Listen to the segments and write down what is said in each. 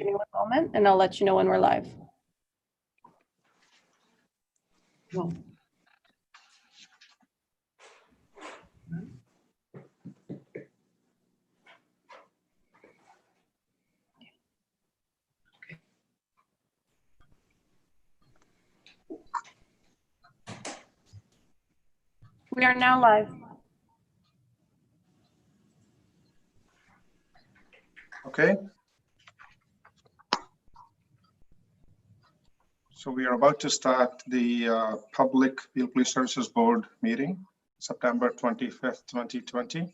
me one moment and I'll let you know when we're live. Well, We are now live. Okay. So we are about to start the Public Field Police Services Board meeting, September 25th, 2020.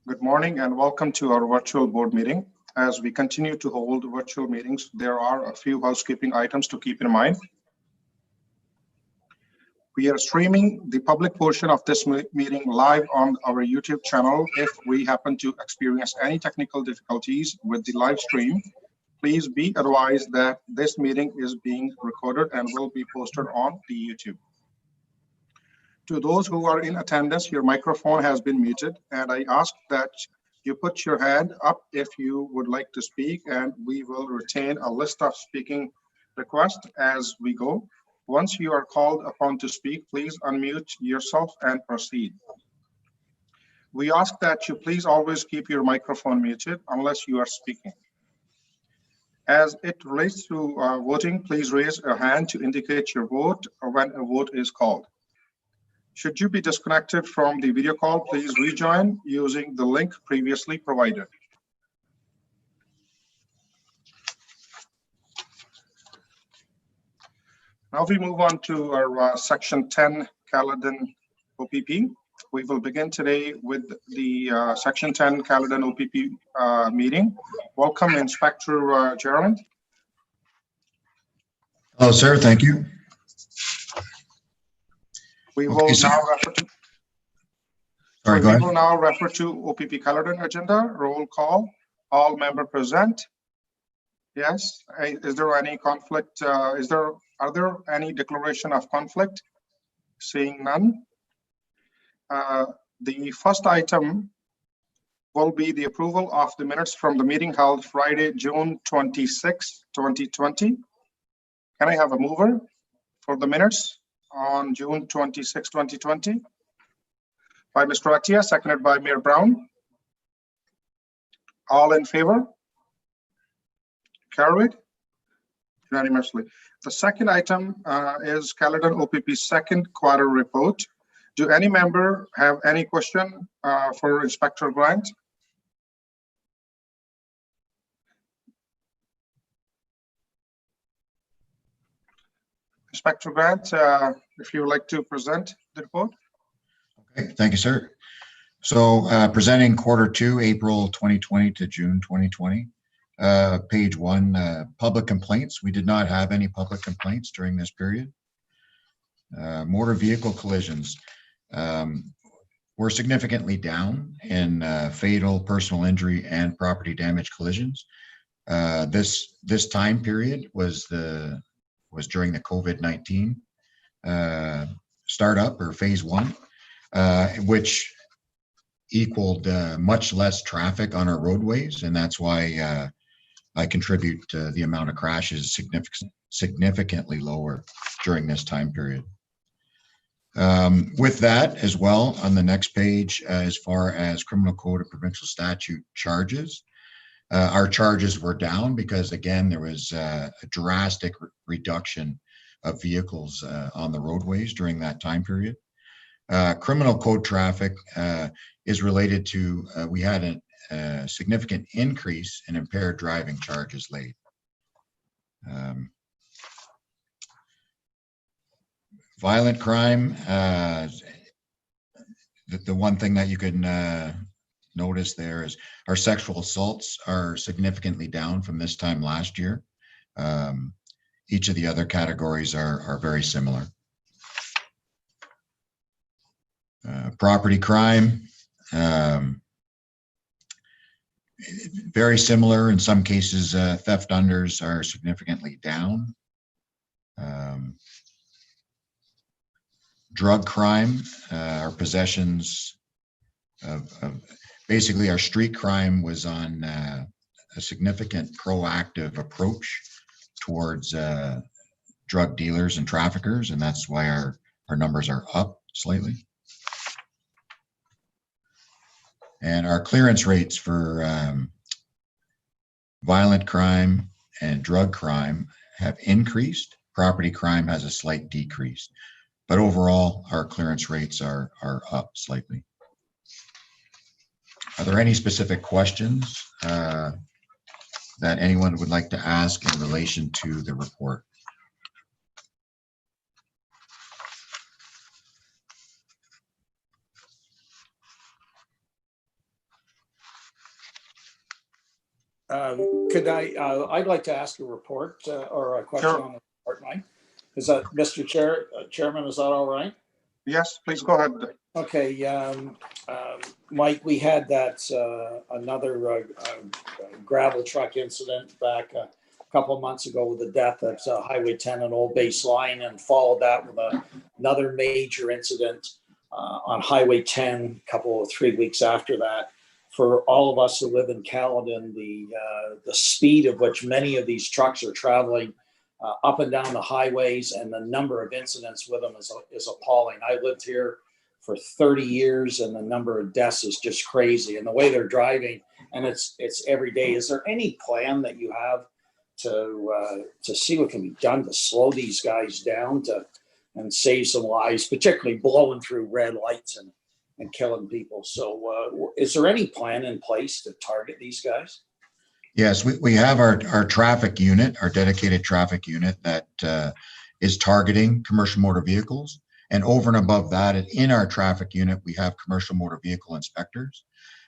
Good morning and welcome to our virtual board meeting. As we continue to hold virtual meetings, there are a few housekeeping items to keep in mind. We are streaming the public portion of this meeting live on our YouTube channel. If we happen to experience any technical difficulties with the live stream, please be advised that this meeting is being recorded and will be posted on the YouTube. To those who are in attendance, your microphone has been muted, and I ask that you put your hand up if you would like to speak, and we will retain a list of speaking requests as we go. Once you are called upon to speak, please unmute yourself and proceed. We ask that you please always keep your microphone muted unless you are speaking. As it relates to voting, please raise a hand to indicate your vote when a vote is called. Should you be disconnected from the video call, please rejoin using the link previously provided. Now we move on to our Section 10 Caledon OPP. We will begin today with the Section 10 Caledon OPP meeting. Welcome, Inspector Gerald. Hello, sir. Thank you. We will now refer to. Sorry, go ahead. We will now refer to OPP Caledon agenda. Roll call. All member present. Yes. Is there any conflict? Are there any declaration of conflict? Seeing none. The first item will be the approval of the minutes from the meeting held Friday, June 26, 2020. Can I have a mover for the minutes on June 26, 2020? By Mr. Atia, seconded by Mayor Brown. All in favor? Carried unanimously. The second item is Caledon OPP second quarter report. Do any member have any question for Inspector Grant? Inspector Grant, if you would like to present the report. Okay, thank you, sir. So presenting quarter two, April 2020 to June 2020. Page one, public complaints. We did not have any public complaints during this period. Motor vehicle collisions. We're significantly down in fatal personal injury and property damage collisions. This time period was during the COVID-19 startup or phase one, which equaled much less traffic on our roadways, and that's why I contribute the amount of crashes significantly lower during this time period. With that as well, on the next page, as far as criminal code of provincial statute charges, our charges were down because, again, there was a drastic reduction of vehicles on the roadways during that time period. Criminal code traffic is related to, we had a significant increase in impaired driving charges laid. Violent crime, the one thing that you can notice there is our sexual assaults are significantly down from this time last year. Each of the other categories are very similar. Property crime, very similar. In some cases, theft unders are significantly down. Drug crime, our possessions of basically our street crime was on a significant proactive approach towards drug dealers and traffickers, and that's why our numbers are up slightly. And our clearance rates for violent crime and drug crime have increased. Property crime has a slight decrease, but overall our clearance rates are up slightly. Are there any specific questions that anyone would like to ask in relation to the report? I'd like to ask a report or a question Sure. on the report, Mike. Is that, Mr. Chairman, is that all right? Yes, please go ahead. Okay, Mike, we had that another gravel truck incident back a couple of months ago with the death of Highway 10 and Old Base Line, and followed that with another major incident on Highway 10 3 weeks after that. For all of us who live in Caledon, the speed of which many of these trucks are traveling up and down the highways and the number of incidents with them is appalling. I lived here for 30 years and the number of deaths is just crazy. And the way they're driving, and it's every day. Is there any plan that you have to see what can be done to slow these guys down and save some lives, particularly blowing through red lights and killing people? So is there any plan in place to target these guys? Yes, we have our traffic unit, our dedicated traffic unit that is targeting commercial motor vehicles. And over and above that, in our traffic unit, we have commercial motor vehicle inspectors.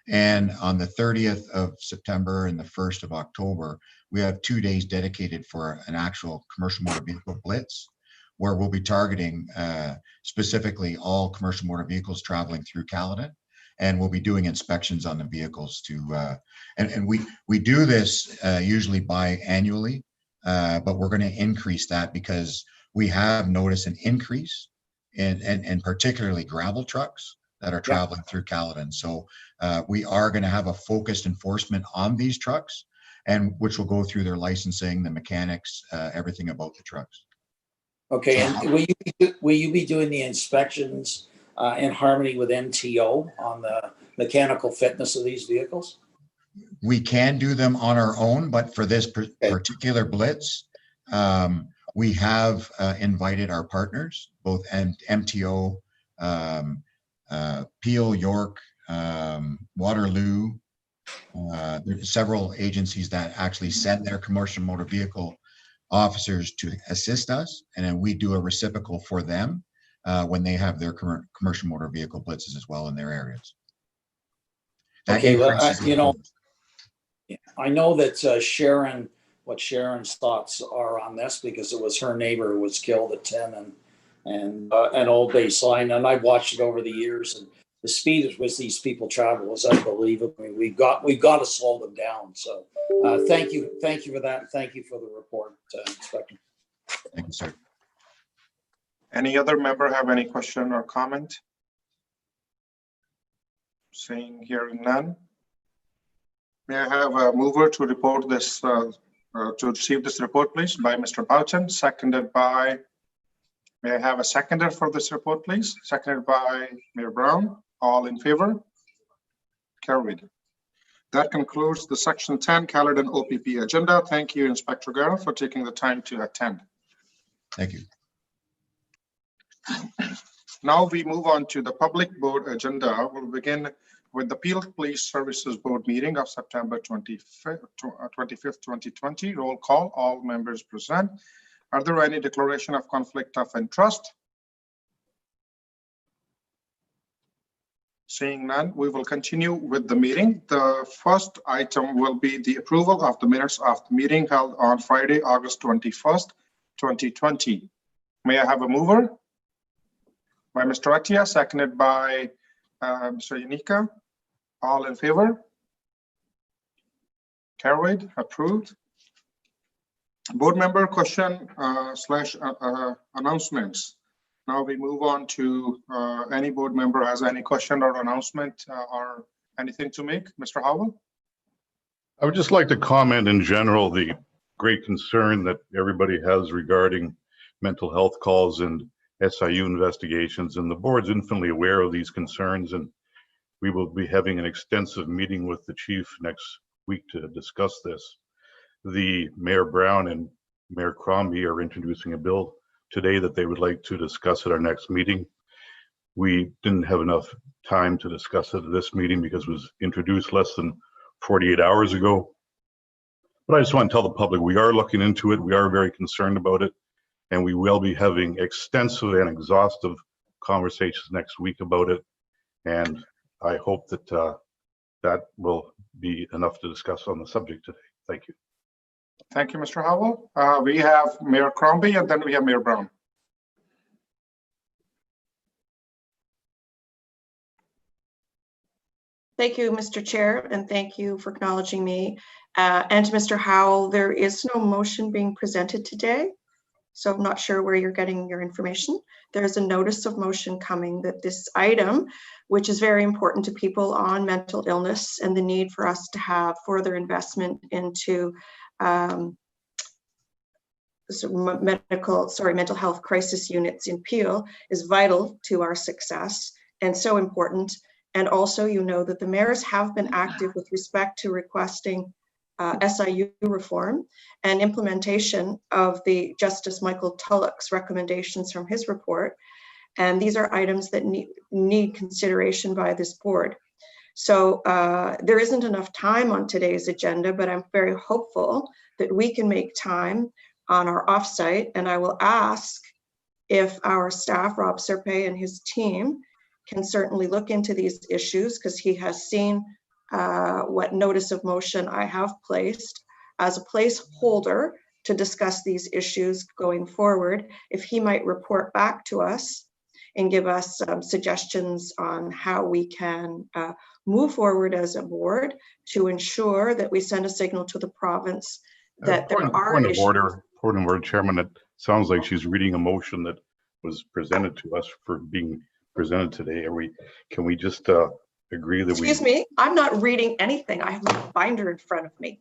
And on the 30th of September and the 1st of October, we have 2 days dedicated for an actual commercial motor vehicle blitz, where we'll be targeting specifically all commercial motor vehicles traveling through Caledon. And we'll be doing inspections on the vehicles and we do this usually biannually, but we're going to increase that because we have noticed an increase in particularly gravel trucks that are traveling through Caledon. So we are going to have a focused enforcement on these trucks, and which will go through their licensing, the mechanics, everything about the trucks. Okay, and will you be doing the inspections in harmony with MTO on the mechanical fitness of these vehicles? We can do them on our own, but for this particular blitz, we have invited our partners, both MTO, Peel, York, Waterloo. There's several agencies that actually send their commercial motor vehicle officers to assist us, and then we do a reciprocal for them when they have their commercial motor vehicle blitzes as well in their areas. That okay, well, increases I know that Sharon, what Sharon's thoughts are on this, because it was her neighbor who was killed at 10 and Old Base Line, and I've watched it over the years, and the speed at which these people travel is unbelievable. I mean, we've got to slow them down. So thank you for that. Thank you for the report, Inspector. Thank you, sir. Any other member have any question or comment? Seeing, hearing none. May I have a mover to report this, to receive this report, please, by Mr. Boughton, seconded by, may I have a seconder for this report, please? Seconded by Mayor Brown. All in favor? Carried. That concludes the Section 10 Caledon OPP agenda. Thank you, Inspector Guerra, for taking the time to attend. Thank you. Now we move on to the public board agenda. We'll begin with the Peel Police Services Board meeting of September 25th, 2020. Roll call, all members present. Are there any declaration of conflict of interest? Seeing none, we will continue with the meeting. The first item will be the approval of the minutes of the meeting held on Friday, August 21st, 2020. May I have a mover? By Mr. Atia, seconded by Mr. Yanika. All in favor? Carried, approved. Board member question / announcements. Now we move on to any board member has any question or announcement or anything to make. Mr. Howell? I would just like to comment in general, the great concern that everybody has regarding mental health calls and SIU investigations, and the board's infinitely aware of these concerns, and we will be having an extensive meeting with the chief next week to discuss this. The Mayor Brown and Mayor Crombie are introducing a bill today that they would like to discuss at our next meeting. We didn't have enough time to discuss it at this meeting because it was introduced less than 48 hours ago. But I just want to tell the public we are looking into it. We are very concerned about it. And we will be having extensive and exhaustive conversations next week about it. And I hope that that will be enough to discuss on the subject today. Thank you. Thank you, Mr. Howell. We have Mayor Crombie and then we have Mayor Brown. Thank you, Mr. Chair, and thank you for acknowledging me. And to Mr. Howell, there is no motion being presented today, so I'm not sure where you're getting your information. There's a notice of motion coming that this item, which is very important to people on mental illness and the need for us to have further investment into mental health crisis units in Peel, is vital to our success and so important. And also, you know that the mayors have been active with respect to requesting SIU reform and implementation of the Justice Michael Tulloch's recommendations from his report. And these are items that need consideration by this board. So there isn't enough time on today's agenda, but I'm very hopeful that we can make time on our offsite. And I will ask if our staff, Rob Serpe and his team, can certainly look into these issues, because he has seen what notice of motion I have placed as a placeholder to discuss these issues going forward. If he might report back to us and give us some suggestions on how we can move forward as a board to ensure that we send a signal to the province that there are point issues. Point of order, Chairman. It sounds like she's reading a motion that was presented to us for being presented today. Can we just agree that Excuse me, I'm not reading anything. I have a binder in front of me.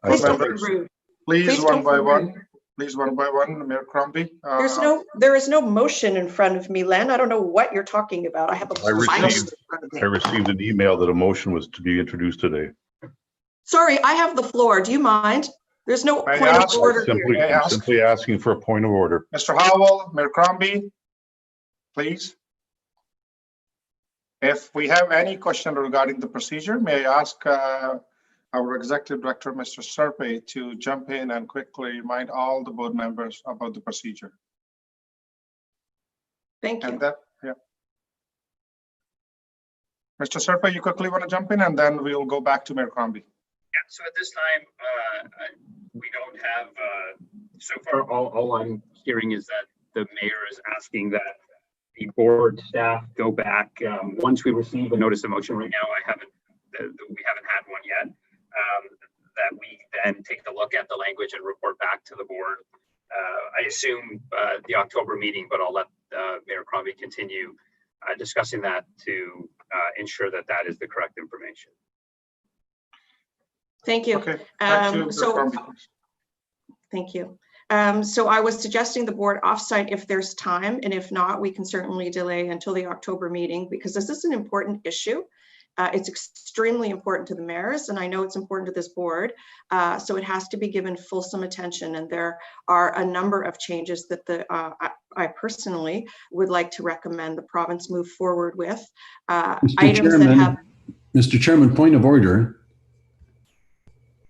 Please don't be rude. Please one don't by be one. rude. Please one by one, Mayor Crombie. There is no motion in front of me, Len. I don't know what you're talking about. I have a binder in front of me. I received an email that a motion was to be introduced today. Sorry, I have the floor. Do you mind? There's no May I point of ask- order here. I'm simply asking for a point of order. Mr. Howell, Mayor Crombie, please. If we have any question regarding the procedure, may I ask our Executive Director, Mr. Serpe, to jump in and quickly remind all the board members about the procedure. Thank you. And that, yeah. Mr. Serpe, you quickly want to jump in and then we'll go back to Mayor Crombie. Yeah, so at this time, we don't have, so far, all I'm hearing is that the mayor is asking that the board staff go back, once we receive a notice of motion. Right now, we haven't had one yet, that we then take a look at the language and report back to the board. I assume the October meeting, but I'll let Mayor Crombie continue discussing that to ensure that that is the correct information. Thank you. Okay. Back to Mayor Crombie, please. Thank you. So I was suggesting the board offsite if there's time, and if not, we can certainly delay until the October meeting, because this is an important issue. It's extremely important to the mayors, and I know it's important to this board. So it has to be given fulsome attention, and there are a number of changes that I personally would like to recommend the province move forward with. Mr. Chairman, point of order.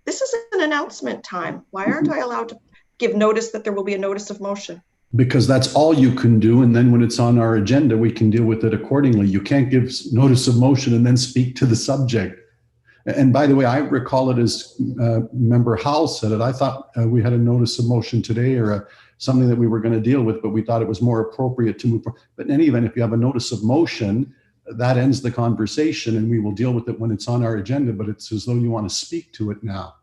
This is an announcement time. Why aren't I allowed to give notice that there will be a notice of motion? Because that's all you can do. And then when it's on our agenda, we can deal with it accordingly. You can't give notice of motion and then speak to the subject. And by the way, I recall it as Member Howell said it. I thought we had a notice of motion today, or something that we were going to deal with, but we thought it was more appropriate to move forward. But in any event, if you have a notice of motion, that ends the conversation and we will deal with it when it's on our agenda, but it's as though you want to speak to it now.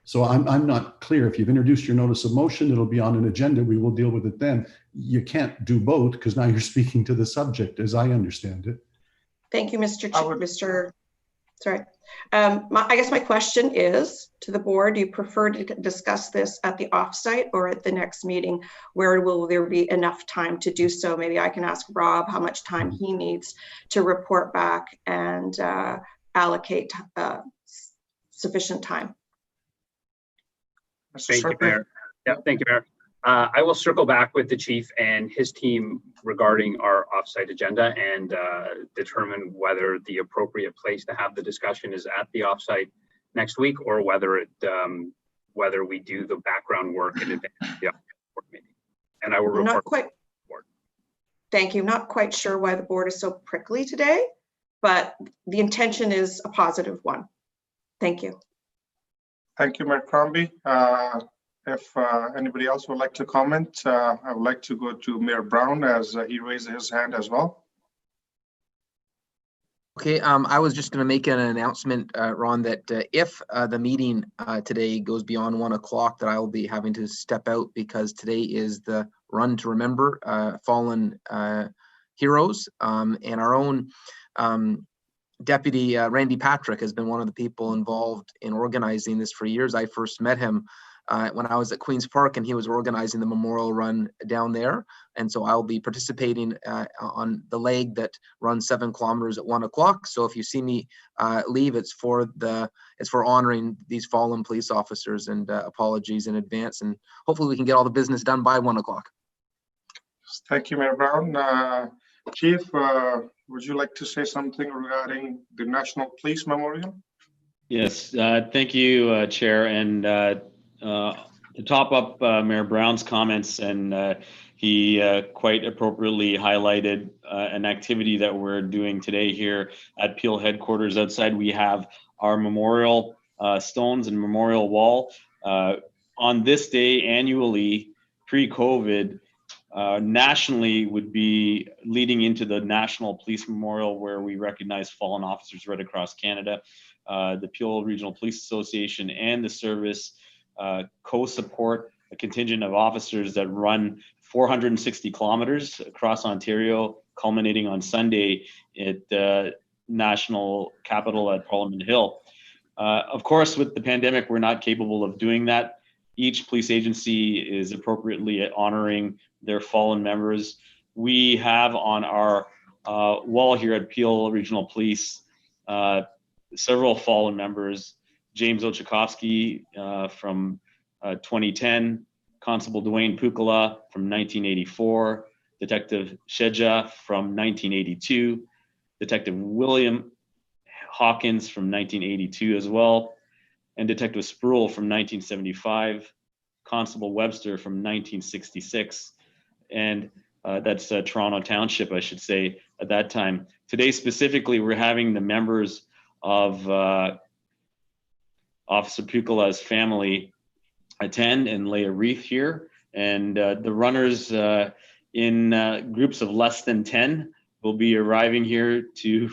So I'm not clear. If you've introduced your notice of motion, it'll be on an agenda. We will deal with it then. You can't do both, because now you're speaking to the subject, as I understand it. Thank you, Mr. sorry. I guess my question is to the board, do you prefer to discuss this at the offsite or at the next meeting? Where will there be enough time to do so? Maybe I can ask Rob how much time he needs to report back and allocate sufficient time. Mr. Thank you, Secretary? Mayor. Yeah, thank you, Mayor. I will circle back with the chief and his team regarding our offsite agenda and determine whether the appropriate place to have the discussion is at the offsite next week or whether we do the background work in advance of the board meeting. And I will report. Not quite. Thank you. Not quite sure why the board is so prickly today, but the intention is a positive one. Thank you. Thank you, Mayor Crombie. If anybody else would like to comment, I would like to go to Mayor Brown as he raised his hand as well. Okay, I was just going to make an announcement, Ron, that if the meeting today goes beyond 1 o'clock, that I will be having to step out because today is the Run to Remember Fallen Heroes, and our own Deputy Randy Patrick has been one of the people involved in organizing this for years. I first met him when I was at Queen's Park and he was organizing the memorial run down there. And so I'll be participating on the leg that runs 7 kilometers at 1 o'clock. So if you see me leave, it's for honoring these fallen police officers, and apologies in advance. And hopefully we can get all the business done by 1 o'clock. Thank you, Mayor Brown. Chief, would you like to say something regarding the National Police Memorial? Yes, thank you, Chair. And to top up Mayor Brown's comments, and he quite appropriately highlighted an activity that we're doing today here at Peel headquarters. Outside, we have our memorial stones and memorial wall. On this day annually, pre-COVID, nationally would be leading into the National Police Memorial, where we recognize fallen officers right across Canada. The Peel Regional Police Association and the service co-support a contingent of officers that run 460 kilometers across Ontario, culminating on Sunday at the National Capital at Parliament Hill. Of course, with the pandemic, we're not capable of doing that. Each police agency is appropriately honoring their fallen members. We have on our wall here at Peel Regional Police several fallen members: James Ochakovsky from 2010, Constable Dwayne Pukala from 1984, Detective Sheja from 1982, Detective William Hawkins from 1982 as well, and Detective Spruill from 1975, Constable Webster from 1966, and that's Toronto Township, I should say, at that time. Today specifically, we're having the members of Officer Pukala's family attend and lay a wreath here, and the runners in groups of less than 10 will be arriving here to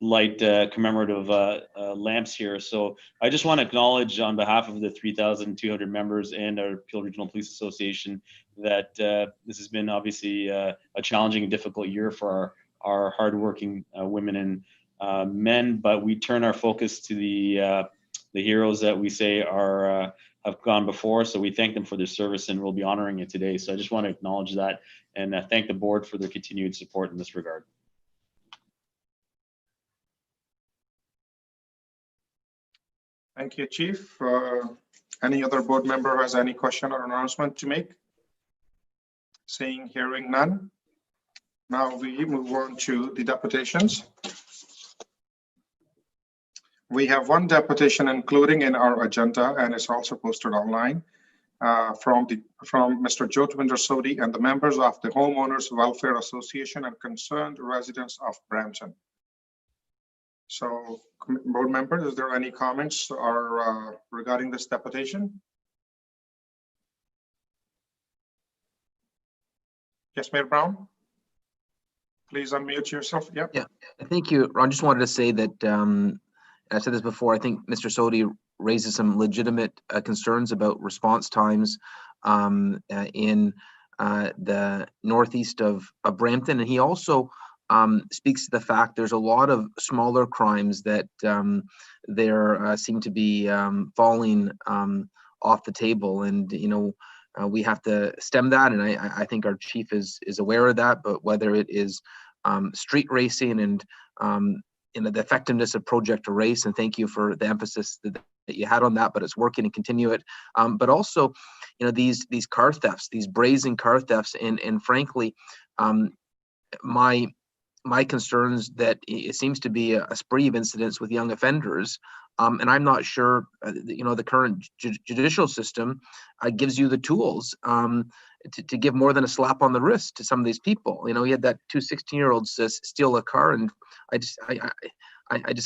light commemorative lamps here. So I just want to acknowledge on behalf of the 3,200 members and our Peel Regional Police Association that this has been obviously a challenging and difficult year for our hardworking women and men, but we turn our focus to the heroes that we say are have gone before. So we thank them for their service, and we'll be honoring it today. So I just want to acknowledge that and thank the board for their continued support in this regard. Thank you, Chief. Any other board member who has any question or announcement to make? Seeing, hearing none. Now we move on to the deputations. We have one deputation including in our agenda, and it's also posted online from Mr. Jyotinder Sodhi and the members of the Homeowners Welfare Association and concerned residents of Brampton. So, board members, is there any comments or regarding this deputation? Yes, Mayor Brown. Please unmute yourself. Yep. Yeah, thank you, Ron. Just wanted to say that I said this before. I think Mr. Sodhi raises some legitimate concerns about response times in the northeast of Brampton, and he also speaks to the fact there's a lot of smaller crimes that there seem to be falling off the table, and we have to stem that, and I think our chief is aware of that. But whether it is street racing and the effectiveness of Project Erase, and thank you for the emphasis that you had on that, but it's working and continue it. But also, these car thefts, these brazen car thefts, and frankly, my concerns that it seems to be a spree of incidents with young offenders. And I'm not sure, the current judicial system gives you the tools to give more than a slap on the wrist to some of these people. You had that 2 16-year-olds steal a car, and I just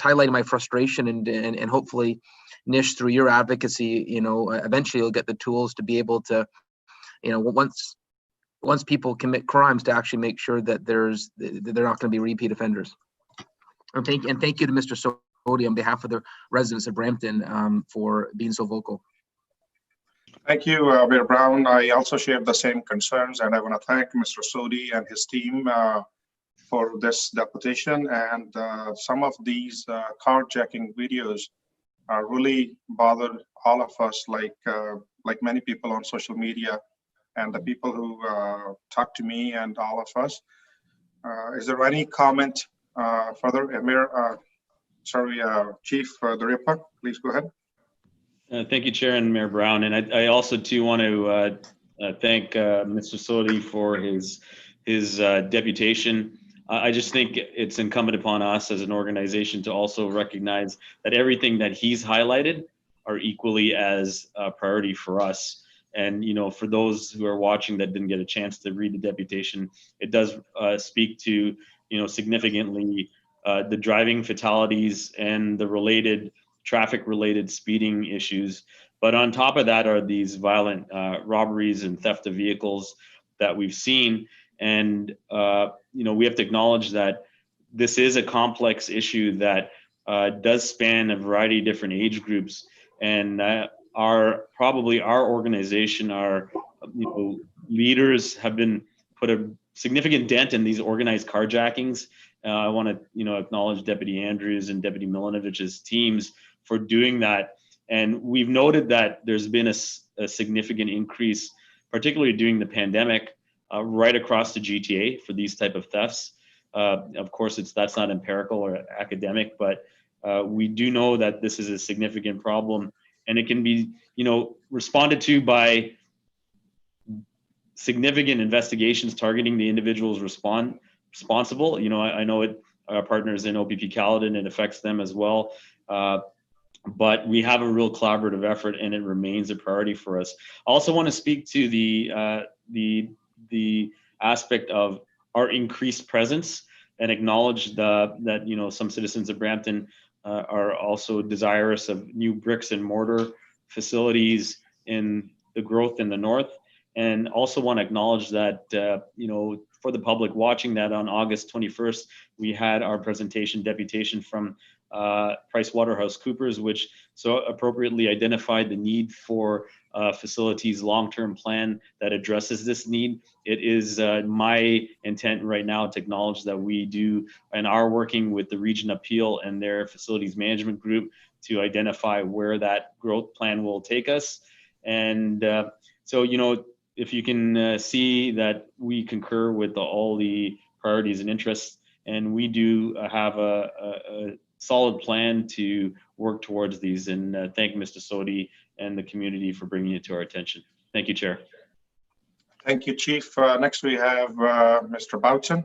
highlighted my frustration, and hopefully, Nish, through your advocacy, eventually you'll get the tools to be able to, once people commit crimes, to actually make sure that they're not going to be repeat offenders. And thank you to Mr. Sodi on behalf of the residents of Brampton for being so vocal. Thank you, Mayor Brown. I also share the same concerns, and I want to thank Mr. Sodi and his team for this deputation. And some of these carjacking videos really bothered all of us, like many people on social media, and the people who talk to me and all of us. Is there any comment further? Chief Duripa, please go ahead. Thank you, Chair and Mayor Brown. And I also too want to thank Mr. Sodi for his deputation. I just think it's incumbent upon us as an organization to also recognize that everything that he's highlighted are equally as a priority for us. And, for those who are watching that didn't get a chance to read the deputation, it does speak to, significantly the driving fatalities and the related traffic-related speeding issues. But on top of that are these violent robberies and theft of vehicles that we've seen. And, we have to acknowledge that this is a complex issue that does span a variety of different age groups. And our organization, our leaders have been put a significant dent in these organized carjackings. I want to acknowledge Deputy Andrews and Deputy Milanovich's teams for doing that. And we've noted that there's been a significant increase, particularly during the pandemic, right across the GTA for these type of thefts. Of course, that's not empirical or academic, but we do know that this is a significant problem. And it can be, responded to by significant investigations targeting the individuals responsible. I know our partners in OPP Caledon, it affects them as well. But we have a real collaborative effort, and it remains a priority for us. I also want to speak to the aspect of our increased presence and acknowledge that some citizens of Brampton are also desirous of new bricks and mortar facilities in the growth in the north. And also want to acknowledge that, for the public watching, that on August 21st, we had our deputation from PricewaterhouseCoopers, which so appropriately identified the need for facilities long-term plan that addresses this need. It is my intent right now to acknowledge that we do and are working with the Region Appeal and their facilities management group to identify where that growth plan will take us. And so, if you can see that we concur with all the priorities and interests, and we do have a solid plan to work towards these. And thank Mr. Sodi and the community for bringing it to our attention. Thank you, Chair. Thank you, Chief. Next, we have Mr. Boughton.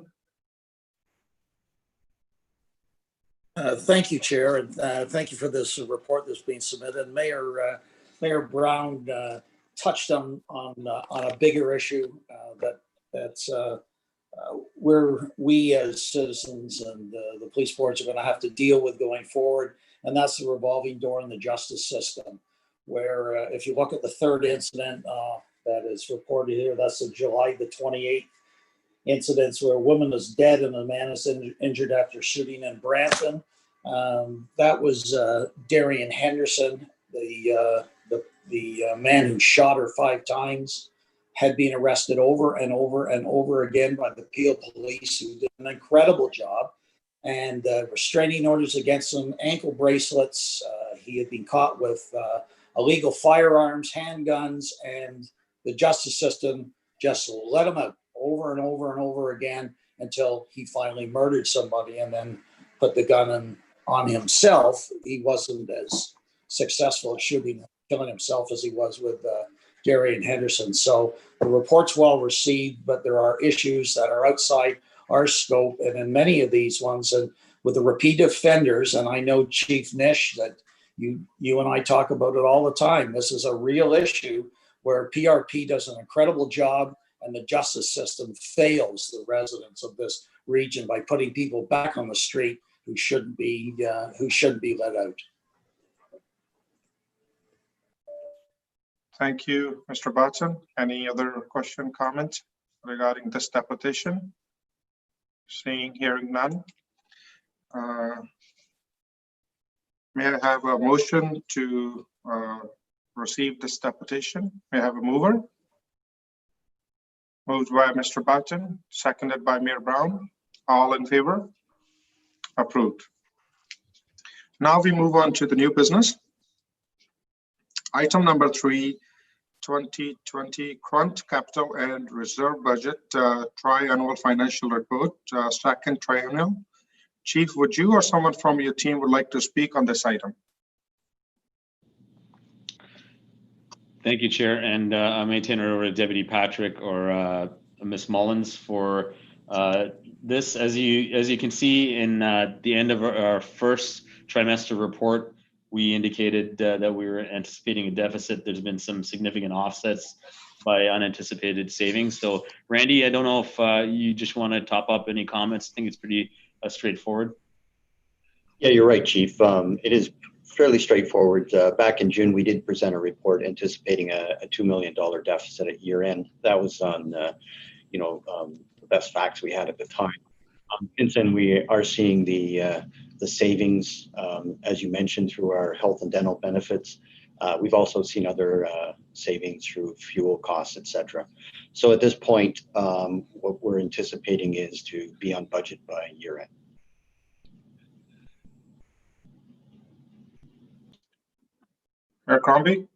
Thank you, Chair, and thank you for this report that's being submitted. Mayor Brown touched on a bigger issue that's where we as citizens and the police boards are going to have to deal with going forward, and that's the revolving door in the justice system. Where if you look at the third incident that is reported here, that's the July the 28th incidents where a woman is dead and a man is injured after shooting in Brampton. That was Darian Henderson, the man who shot her 5 times, had been arrested over and over and over again by the Peel police, who did an incredible job, and restraining orders against him, ankle bracelets. He had been caught with illegal firearms, handguns, and the justice system just let him out over and over and over again until he finally murdered somebody and then put the gun on himself. He wasn't as successful at killing himself as he was with Gary and Henderson. So the report's well received, but there are issues that are outside our scope. And in many of these ones, and with the repeat offenders, and I know Chief Nish, that you and I talk about it all the time. This is a real issue where PRP does an incredible job and the justice system fails the residents of this region by putting people back on the street who shouldn't be let out. Thank you, Mr. Batson. Any other question, comment regarding this deputation? Seeing, hearing none. May I have a motion to receive this deputation? May I have a mover? Moved by Mr. Batson, seconded by Mayor Brown. All in favor? Approved. Now we move on to the new business. Item number 3, 2020 Current Capital and Reserve Budget Triannual Financial Report, second triennial. Chief, would you or someone from your team would like to speak on this item? Thank you, Chair. And I may turn it over to Deputy Patrick or Ms. Mullins for this. As you can see in the end of our first trimester report, we indicated that we were anticipating a deficit. There's been some significant offsets by unanticipated savings. So Randy, I don't know if you just want to top up any comments. I think it's pretty straightforward. Yeah, you're right, Chief. It is fairly straightforward. Back in June, we did present a report anticipating a $2 million deficit at year end. That was on, the best facts we had at the time. Since then, we are seeing the savings, as you mentioned, through our health and dental benefits. We've also seen other savings through fuel costs, et cetera. So at this point, what we're anticipating is to be on budget by year end. Mayor Crombie?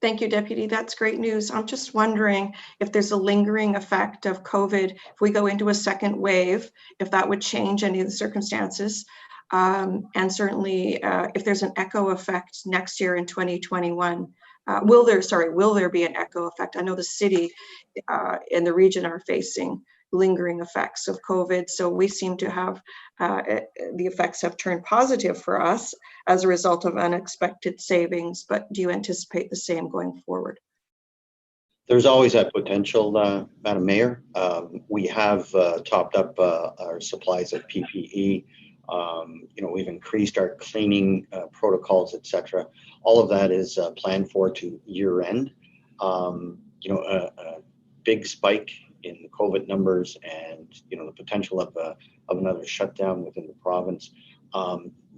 Thank you, Deputy. That's great news. I'm just wondering if there's a lingering effect of COVID, if we go into a second wave, if that would change any of the circumstances. And certainly if there's an echo effect next year in 2021, will there be an echo effect? I know the city and the region are facing lingering effects of COVID. So we seem to have, the effects have turned positive for us as a result of unexpected savings, but do you anticipate the same going forward? There's always that potential, Madam Mayor. We have topped up our supplies of PPE. We've increased our cleaning protocols, et cetera. All of that is planned for to year end. A big spike in the COVID numbers and the potential of another shutdown within the province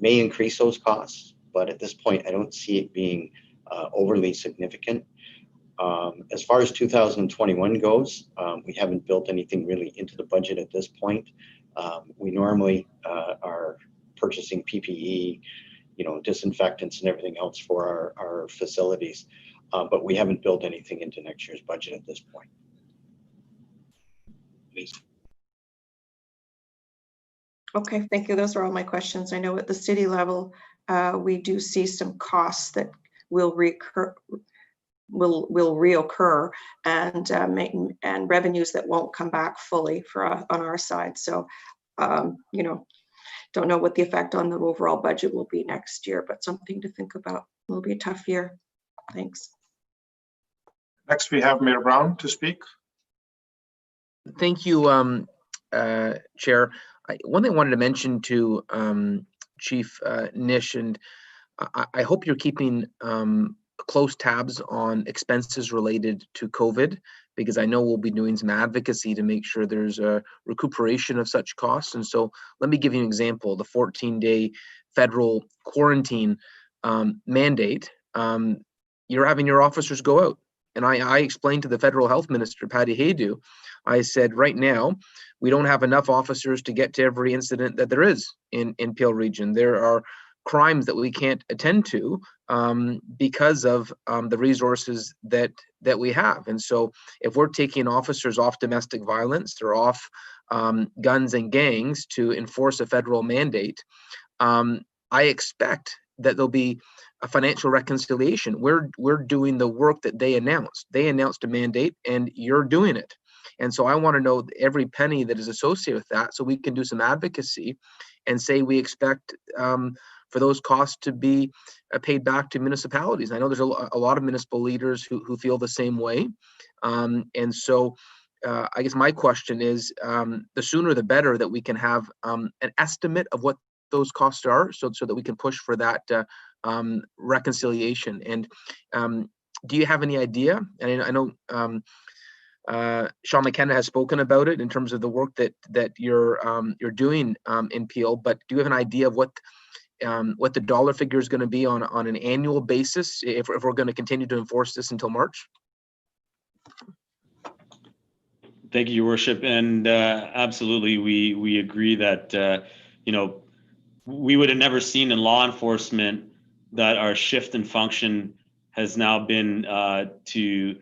may increase those costs, but at this point I don't see it being overly significant. As far as 2021 goes, we haven't built anything really into the budget at this point. We normally are purchasing PPE, disinfectants and everything else for our facilities, but we haven't built anything into next year's budget at this point. Please. Okay, thank you. Those are all my questions. I know at the city level, we do see some costs that will reoccur and revenues that won't come back fully on our side. So, don't know what the effect on the overall budget will be next year, but something to think about. It will be a tough year. Thanks. Next, we have Mayor Brown to speak. Thank you, Chair. One thing I wanted to mention to Chief Nish, and I hope you're keeping close tabs on expenses related to COVID, because I know we'll be doing some advocacy to make sure there's a recuperation of such costs. And so let me give you an example. The 14-day federal quarantine mandate, you're having your officers go out. And I explained to the federal health minister, Patty Haydu, I said, right now, we don't have enough officers to get to every incident that there is in Peel region. There are crimes that we can't attend to because of the resources that we have. And so if we're taking officers off domestic violence or off guns and gangs to enforce a federal mandate, I expect that there'll be a financial reconciliation. We're doing the work that they announced. They announced a mandate and you're doing it. And so I want to know every penny that is associated with that so we can do some advocacy and say we expect for those costs to be paid back to municipalities. I know there's a lot of municipal leaders who feel the same way. And so I guess my question is, the sooner the better that we can have an estimate of what those costs are so that we can push for that reconciliation. And do you have any idea? And I know Sean McKenna has spoken about it in terms of the work that you're doing in Peel, but do you have an idea of what the dollar figure is going to be on an annual basis if we're going to continue to enforce this until March? Thank you, Your Worship. And absolutely, we agree that, we would have never seen in law enforcement that our shift in function has now been to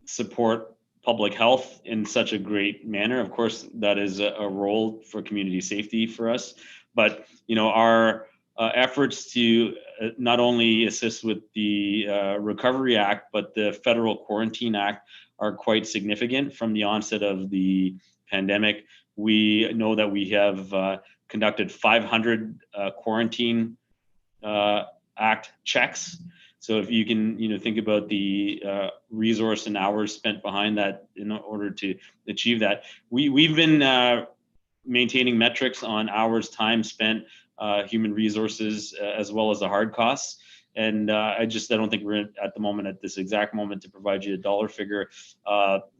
support public health in such a great manner. Of course, that is a role for community safety for us. But, our efforts to not only assist with the Recovery Act, but the Federal Quarantine Act are quite significant from the onset of the pandemic. We know that we have conducted 500 Quarantine Act checks. So if you can, think about the resource and hours spent behind that in order to achieve that. We've been maintaining metrics on hours, time spent, human resources, as well as the hard costs. And I don't think we're at the moment, at this exact moment, to provide you a dollar figure.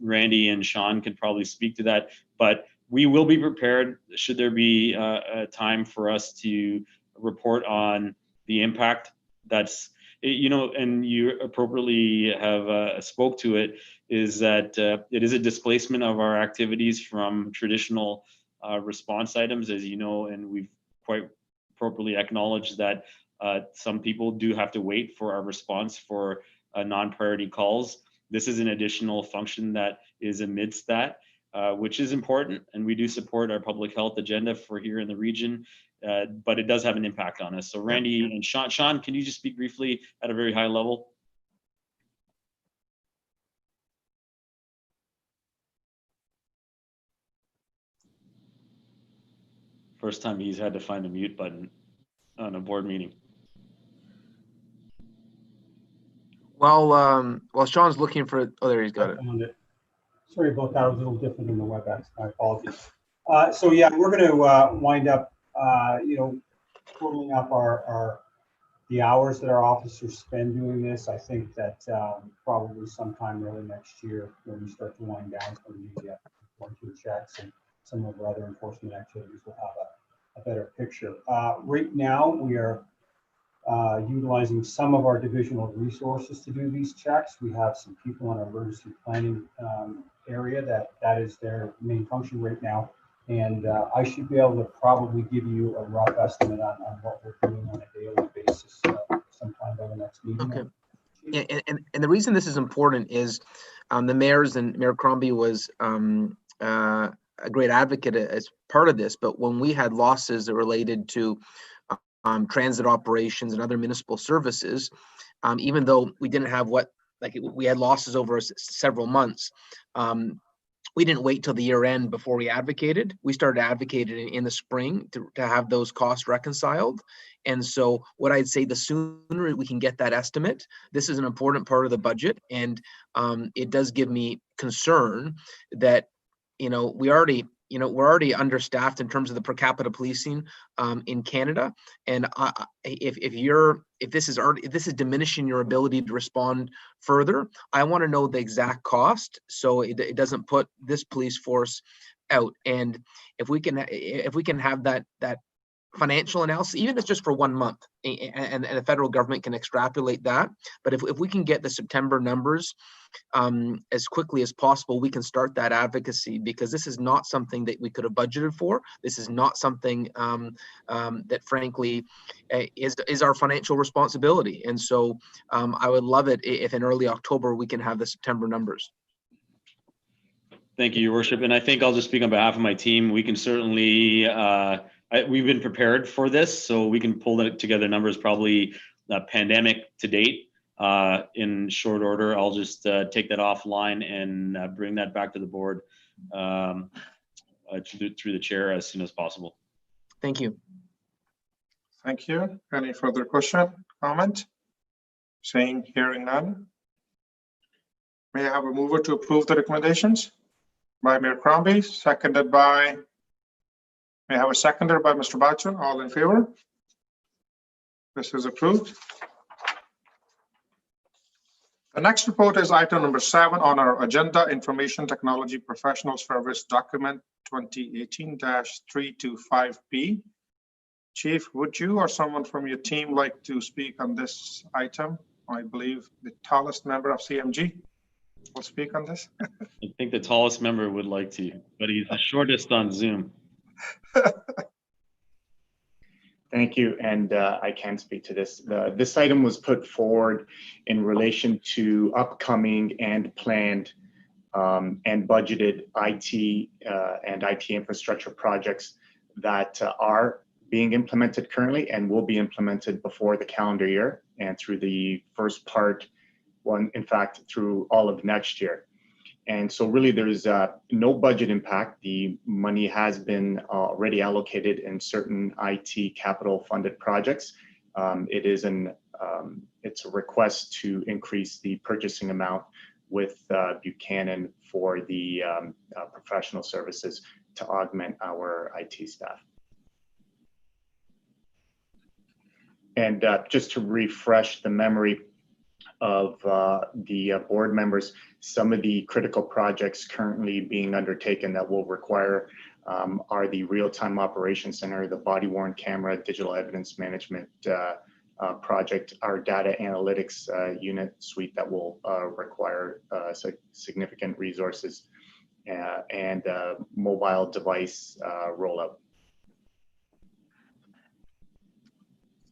Randy and Sean can probably speak to that, but we will be prepared should there be a time for us to report on the impact that's, and you appropriately have spoke to it, is that it is a displacement of our activities from traditional response items, as you know, and we've quite appropriately acknowledged that some people do have to wait for our response for non-priority calls. This is an additional function that is amidst that, which is important, and we do support our public health agenda for here in the region, but it does have an impact on us. So Randy and Sean, can you just speak briefly at a very high level? First time he's had to find a mute button on a board meeting. Well, Sean's looking for, oh, there he's got it. Sorry about that, it was a little different than the WebEx, my apologies. So yeah, we're going to wind up, totaling up the hours that our officers spend doing this. I think that probably sometime early next year, when we start to wind down some of the quarantine checks and some of our other enforcement activities, we'll have a better picture. Right now, we are utilizing some of our divisional resources to do these checks. We have some people in our emergency planning area that is their main function right now. And I should be able to probably give you a rough estimate on what we're doing on a daily basis sometime by the next meeting. Okay. Yeah, and the reason this is important is the mayors, and Mayor Crombie was a great advocate as part of this, but when we had losses that related to transit operations and other municipal services, even though we didn't have we had losses over several months, we didn't wait till the year end before we advocated. We started advocating in the spring to have those costs reconciled. And so what I'd say, the sooner we can get that estimate, this is an important part of the budget. And it does give me concern that, we're already understaffed in terms of the per capita policing in Canada. And if this is diminishing your ability to respond further, I want to know the exact cost so it doesn't put this police force out. And if we can have that financial analysis, even if it's just for 1 month, and the federal government can extrapolate that. But if we can get the September numbers as quickly as possible, we can start that advocacy, because this is not something that we could have budgeted for. This is not something that frankly is our financial responsibility. And so I would love it if in early October we can have the September numbers. Thank you, Your Worship. And I think I'll just speak on behalf of my team. We can certainly, we've been prepared for this, so we can pull together numbers probably pandemic to date in short order. I'll just take that offline and bring that back to the board through the chair as soon as possible. Thank you. Thank you. Any further question, comment? Hearing none. May I have a mover to approve the recommendations? By Mayor Crombie, seconded by, may I have a seconder by Mr. Boucher? All in favor? This is approved. The next report is item number 7 on our agenda, Information Technology Professional Service Document 2018-325P. Chief, would you or someone from your team like to speak on this item? I believe the tallest member of CMG will speak on this. I think the tallest member would like to, but he's the shortest on Zoom. Thank you, and I can speak to this. This item was put forward in relation to upcoming and planned and budgeted IT and IT infrastructure projects that are being implemented currently and will be implemented before the calendar year and through the first part, in fact, through all of next year. And so really there's no budget impact. The money has been already allocated in certain IT capital funded projects. It's a request to increase the purchasing amount with Buchanan for the professional services to augment our IT staff. And just to refresh the memory of the board members, some of the critical projects currently being undertaken that will require are the real-time operations center, the body-worn camera, digital evidence management project, our data analytics unit suite that will require significant resources, and mobile device rollout.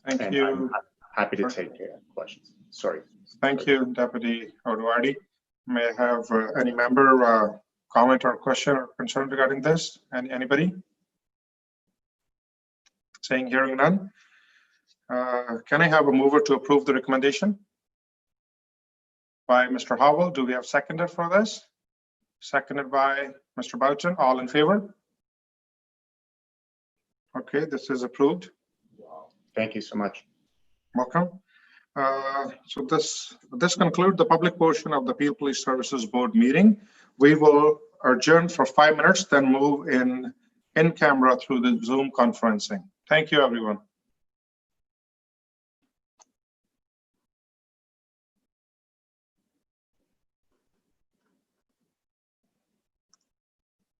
Thank you. I'm happy to take questions. Sorry. Thank you, Deputy Oduardi. May I have any member comment or question or concern regarding this? Anybody? Hearing none. Can I have a mover to approve the recommendation? By Mr. Howell. Do we have seconder for this? Seconded by Mr. Boughton. All in favor? Okay, this is approved. Thank you so much. Welcome. So this concludes the public portion of the Peel Police Services Board meeting. We will adjourn for 5 minutes, then move in camera through the Zoom conferencing. Thank you, everyone.